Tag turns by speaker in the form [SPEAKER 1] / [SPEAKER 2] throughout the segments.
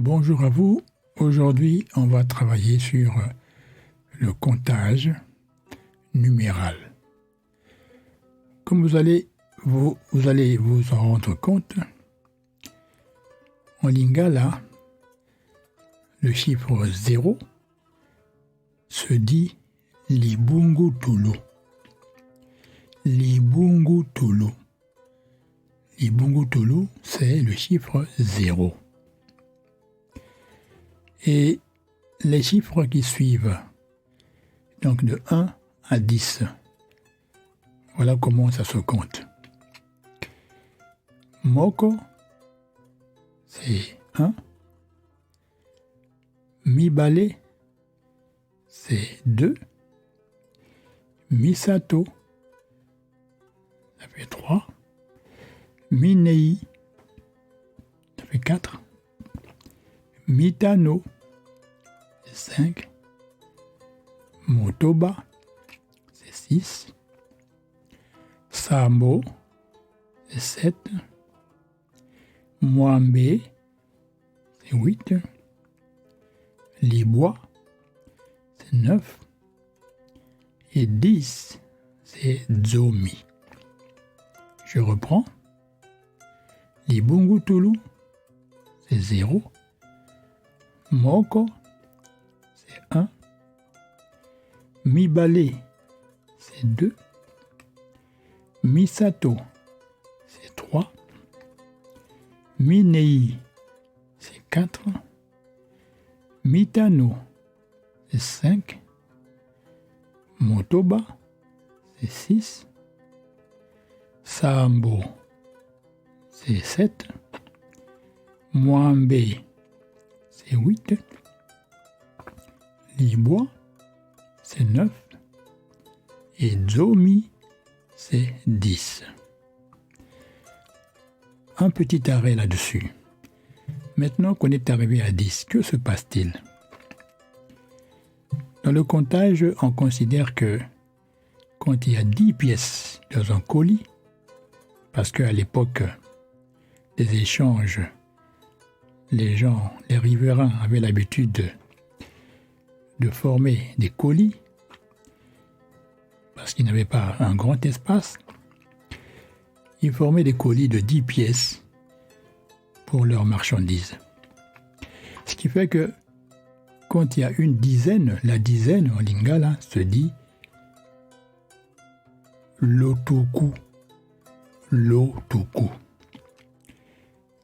[SPEAKER 1] Bonjour à vous. Aujourd'hui, on va travailler sur le comptage numéral. Comme vous allez vous en rendre compte, en lingala, le chiffre 0 se dit libungu tulu. Libungu tulu. Libungu tulu, c'est le chiffre 0. Et les chiffres qui suivent, donc de 1 à 10, voilà comment ça se compte. Moko, c'est 1. Mibale, c'est 2. Misato, ça fait 3. Minei, ça fait 4. Mitano, c'est 5. Motoba, c'est 6. Sambo, c'est 7. Mwambe, c'est 8. Libois, c'est 9. Et 10, c'est Zomi. Je reprends. Libungu tulu, c'est 0. Moko, c'est 1. Mibale, c'est 2. Misato, c'est 3. Minei, c'est 4. Mitano, c'est 5. Motoba, c'est 6. Sambo, c'est 7. Mwambe, c'est 8. Libois, c'est 9. Et Zomi, c'est 10. Un petit arrêt là-dessus. Maintenant qu'on est arrivé à 10, que se passe-t-il? Dans le comptage, on considère que quand il y a 10 pièces dans un colis, parce qu'à l'époque des échanges, les riverains avaient l'habitude de former des colis parce qu'ils n'avaient pas un grand espace. Ils formaient des colis de 10 pièces pour leurs marchandises. Ce qui fait que quand il y a une dizaine, la dizaine en lingala se dit lotuku. Lotuku.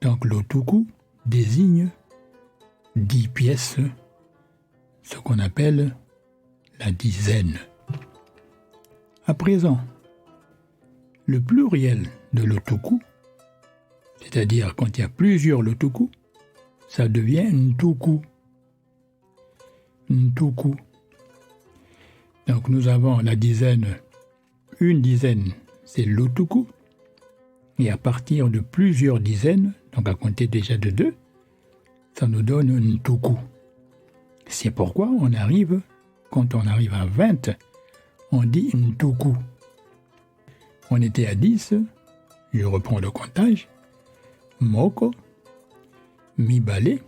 [SPEAKER 1] Donc lotuku désigne 10 pièces, ce qu'on appelle la dizaine. À présent, le pluriel de lotuku, c'est-à-dire quand il y a plusieurs lotuku, ça devient ntuku. Ntuku. Donc nous avons la dizaine, une dizaine, c'est lotuku. Et à partir de plusieurs dizaines, donc à compter déjà de 2, ça nous donne ntuku. C'est pourquoi quand on arrive à 20, on dit ntuku. On était à 10, je reprends le comptage. Moko, Mibale,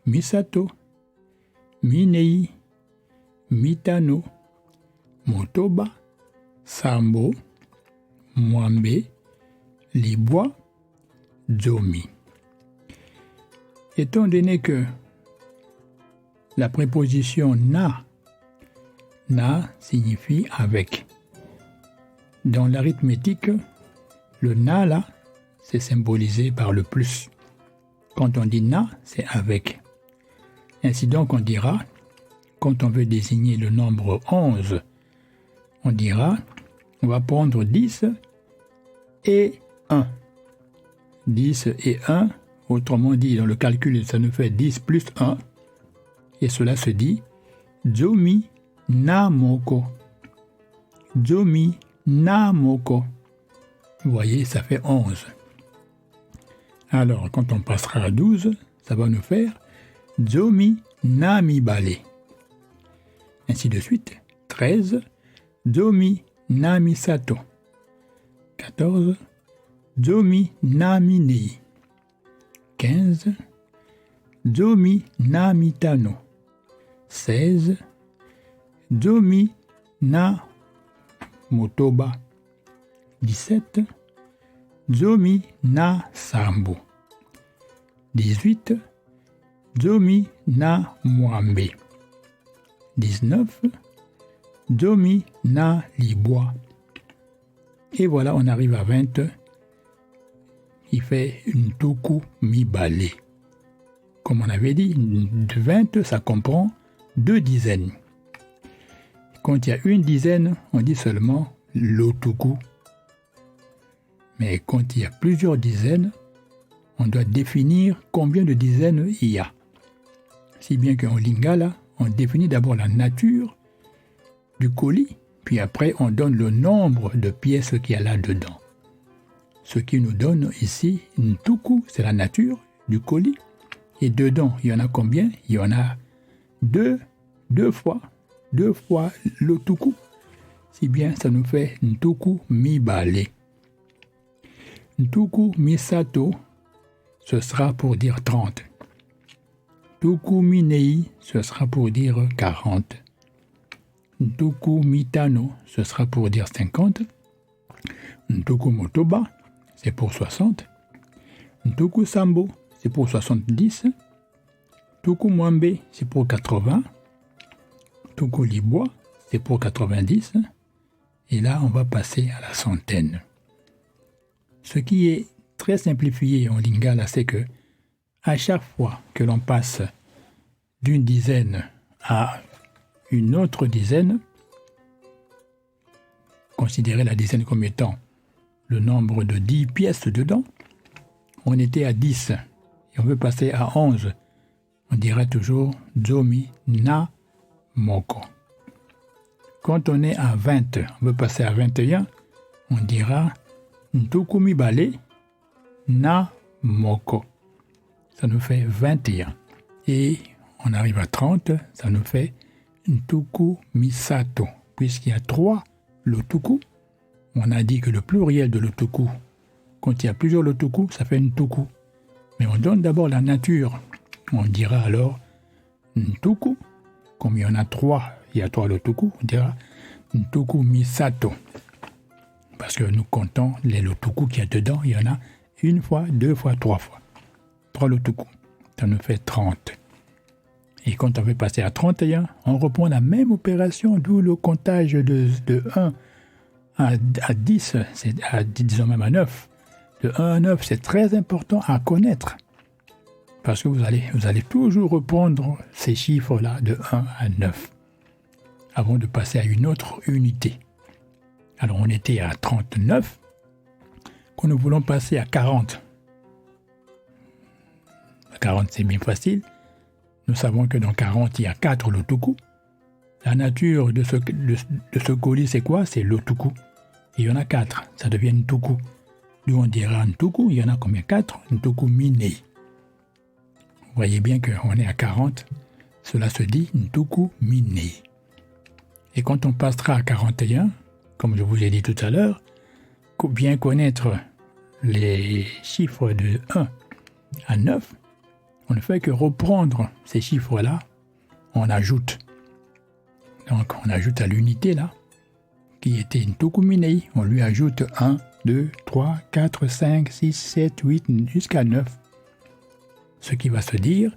[SPEAKER 1] Misato, Minei, Mitano, Motoba, Sambo, Mwambe, Libois, Zomi. Étant donné que la préposition na signifie avec. Dans l'arithmétique, le na là, c'est symbolisé par le plus. Quand on dit na, c'est avec. Ainsi donc on dira, quand on veut désigner le nombre 11, on va prendre 10 et 1. 10 et 1, autrement dit, dans le calcul, ça nous fait 10 plus 1. Et cela se dit Zomi na moko. Zomi na moko. Vous voyez, ça fait 11. Alors, quand on passera à 12, ça va nous faire Zomi na mibale. Ainsi de suite. 13. Zomi na misato. 14. Zomi na minei. 15. Zomi na mitano. 16. Zomi na motoba. 17. Zomi na sambo. 18. Zomi na mwambe. 19. Zomi na libwa. Et voilà, on arrive à 20. Il fait ntuku mibale. Comme on avait dit, 20, ça comprend 2 dizaines. Quand il y a une dizaine, on dit seulement l'otuku. Mais quand il y a plusieurs dizaines, on doit définir combien de dizaines il y a. Si bien qu'en lingala, on définit d'abord la nature du colis, puis après on donne le nombre de pièces qu'il y a là-dedans. Ce qui nous donne ici ntuku, c'est la nature du colis. Et dedans, il y en a combien? Il y en a deux fois l'otuku. Si bien, ça nous fait ntuku mibale. Ntuku misato, ce sera pour dire 30. Ntuku minei, ce sera pour dire 40. Ntuku mitano, ce sera pour dire 50. Ntuku motoba, c'est pour 60. Ntuku sambo, c'est pour 70. Ntuku mwambe, c'est pour 80. Ntuku libwa, c'est pour 90. Et là, on va passer à la centaine. Ce qui est très simplifié en lingala, c'est que à chaque fois que l'on passe d'une dizaine à une autre dizaine, considérez la dizaine comme étant le nombre de 10 pièces dedans, on était à 10 et on veut passer à 11, on dira toujours zomi na moko. Quand on est à 20, on veut passer à 21, on dira ntuku mibale na moko. Ça nous fait 21. Et on arrive à 30, ça nous fait ntuku misato. Puisqu'il y a 3 lotuku, on a dit que le pluriel de lotuku, quand il y a plusieurs lotuku, ça fait ntuku. Mais on donne d'abord la nature. On dira alors ntuku, comme il y en a 3, il y a 3 lotuku, on dira ntuku misato. Parce que nous comptons les lotuku qu'il y a dedans, il y en a 1 fois, 2 fois, 3 fois. 3 lotuku, ça nous fait 30. Et quand on veut passer à 31, on reprend la même opération, d'où le comptage de 1 à 10, disons même à 9. De 1 à 9, c'est très important à connaître. Parce que vous allez toujours reprendre ces chiffres-là de 1 à 9 avant de passer à une autre unité. Alors on était à 39, quand nous voulons passer à 40. 40 c'est bien facile. Nous savons que dans 40 il y a 4 lotuku. La nature de ce colis c'est quoi? C'est lotuku. Il y en a 4, ça devient ntuku. D'où on dira ntuku, il y en a combien? 4, ntuku minei. Vous voyez bien qu'on est à 40, cela se dit ntuku minei. Et quand on passera à 41, comme je vous ai dit tout à l'heure, bien connaître les chiffres de 1 à 9, on ne fait que reprendre ces chiffres-là, on ajoute. Donc on ajoute à l'unité là, qui était ntuku minei, on lui ajoute 1, 2, 3, 4, 5, 6, 7, 8, jusqu'à 9. Ce qui va se dire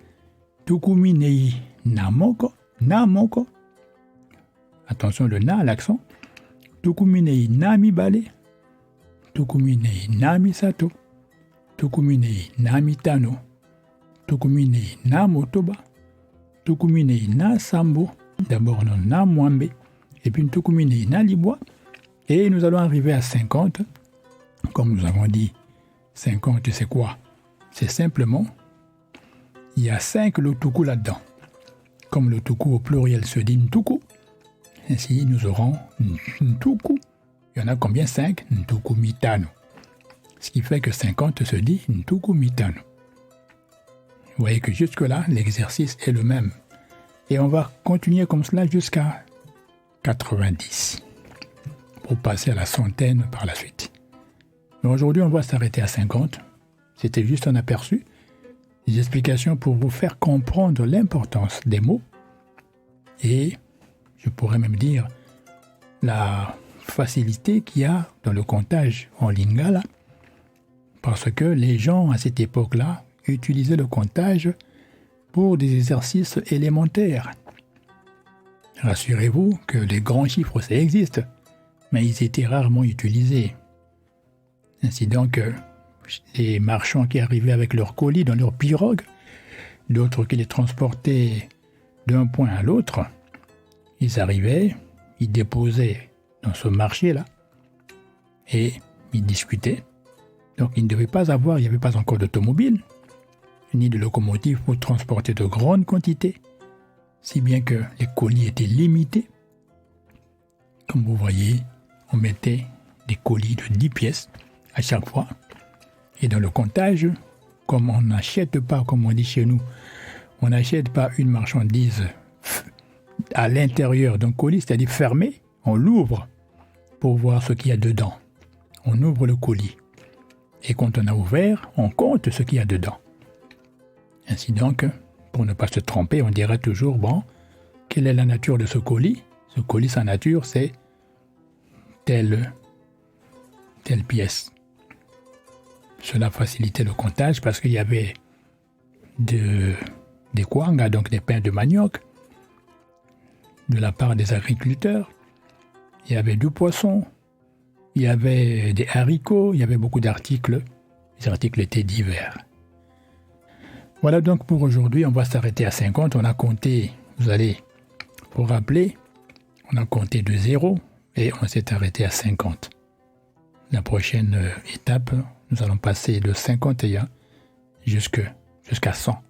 [SPEAKER 1] ntuku minei na moko, na moko. Attention le na à l'accent. Ntuku minei na mibale, ntuku minei na misato, ntuku minei na mitano, ntuku minei na motoba, ntuku minei na sambo, d'abord na mwambe, et puis ntuku minei na libwa, et nous allons arriver à 50. Comme nous avons dit, 50 c'est quoi? C'est simplement, il y a 5 lotuku là-dedans. Comme lotuku au pluriel se dit ntuku, ainsi, nous aurons ntuku. Il y en a combien? 5? Ntuku mitano. Ce qui fait que 50 se dit ntuku mitano. Vous voyez que jusque-là, l'exercice est le même. Et on va continuer comme cela jusqu'à 90. Pour passer à la centaine par la suite. Mais aujourd'hui, on va s'arrêter à 50. C'était juste un aperçu. des explications pour vous faire comprendre l'importance des mots et, je pourrais même dire, la facilité qu'il y a dans le comptage en Lingala, parce que les gens à cette époque-là utilisaient le comptage pour des exercices élémentaires. Rassurez-vous que les grands chiffres, ça existe, mais ils étaient rarement utilisés. Ainsi donc, les marchands qui arrivaient avec leurs colis dans leurs pirogues, d'autres qui les transportaient d'un point à l'autre, ils arrivaient, ils déposaient dans ce marché-là et ils discutaient. Donc il n'y avait pas encore d'automobile, ni de locomotive pour transporter de grandes quantités, si bien que les colis étaient limités. Comme vous voyez, on mettait des colis de 10 pièces à chaque fois. Et dans le comptage, comme on n'achète pas, comme on dit chez nous, on n'achète pas une marchandise à l'intérieur d'un colis, c'est-à-dire fermé, on l'ouvre pour voir ce qu'il y a dedans. On ouvre le colis. Et quand on a ouvert, on compte ce qu'il y a dedans. Ainsi donc, pour ne pas se tromper, on dira toujours, bon, quelle est la nature de ce colis? Ce colis, sa nature, c'est telle pièce. Cela facilitait le comptage parce qu'il y avait des kwanga, donc des pains de manioc, de la part des agriculteurs. Il y avait du poisson, il y avait des haricots, il y avait beaucoup d'articles. Les articles étaient divers. Voilà donc pour aujourd'hui, on va s'arrêter à 50. On a compté, vous allez vous rappeler, on a compté de 0 et on s'est arrêté à 50. La prochaine étape, nous allons passer de 51 jusqu'à 100.